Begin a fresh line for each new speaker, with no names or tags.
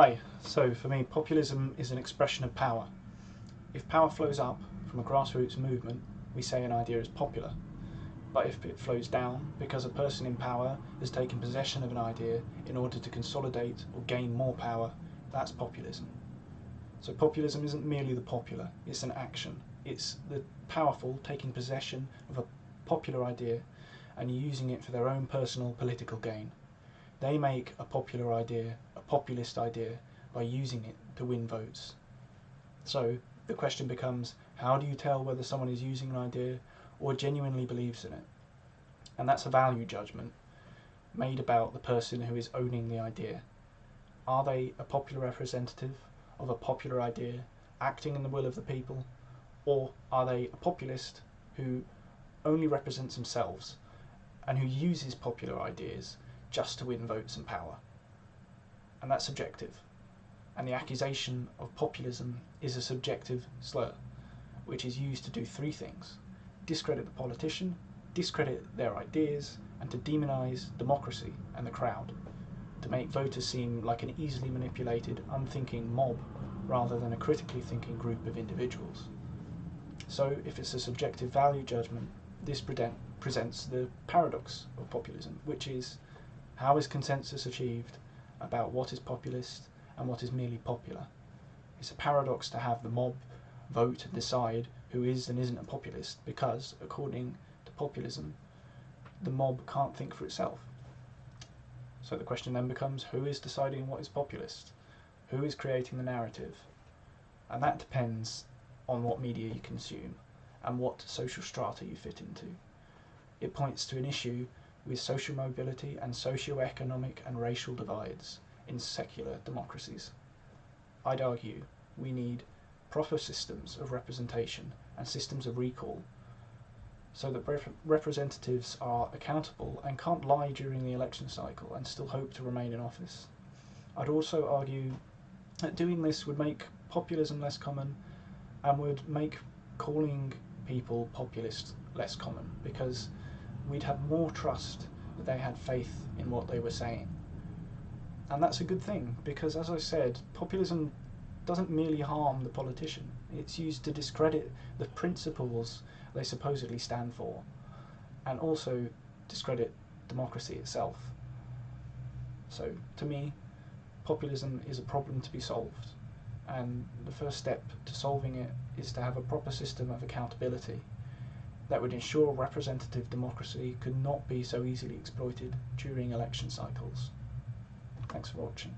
Hi, so for me populism is an expression of power. If power flows up from a grassroots movement, we say an idea is popular. But if it flows down because a person in power has taken possession of an idea in order to consolidate or gain more power, that's populism. So populism isn't merely the popular, it's an action. It's the powerful taking possession of a popular idea and using it for their own personal political gain. They make a popular idea a populist idea by using it to win votes. So the question becomes, how do you tell whether someone is using an idea or genuinely believes in it? And that's a value judgment made about the person who is owning the idea. Are they a popular representative of a popular idea acting in the will of the people, or are they a populist who only represents themselves and who uses popular ideas just to win votes and power? And that's subjective. And the accusation of populism is a subjective slur, which is used to do three things: discredit the politician, discredit their ideas, and to demonise democracy and the crowd, to make voters seem like an easily manipulated, unthinking mob rather than a critically thinking group of individuals. So if it's a subjective value judgment, this presents the paradox of populism, which is, how is consensus achieved about what is populist and what is merely popular? It's a paradox to have the mob vote and decide who is and isn't a populist, because, according to populism, the mob can't think for itself. So the question then becomes, who is deciding what is populist? Who is creating the narrative? And that depends on what media you consume and what social strata you fit into. It points to an issue with social mobility and socio-economic and racial divides in secular democracies. I'd argue we need proper systems of representation and systems of recall so that representatives are accountable and can't lie during the election cycle and still hope to remain in office. I'd also argue that doing this would make populism less common and would make calling people populist less common, because we'd have more trust that they had faith in what they were saying. And that's a good thing, because as I said, populism doesn't merely harm the politician, it's used to discredit the principles they supposedly stand for, and also discredit democracy itself. So to me, populism is a problem to be solved, and the first step to solving it is to have a proper system of accountability that would ensure representative democracy could not be so easily exploited during election cycles. Thanks for watching.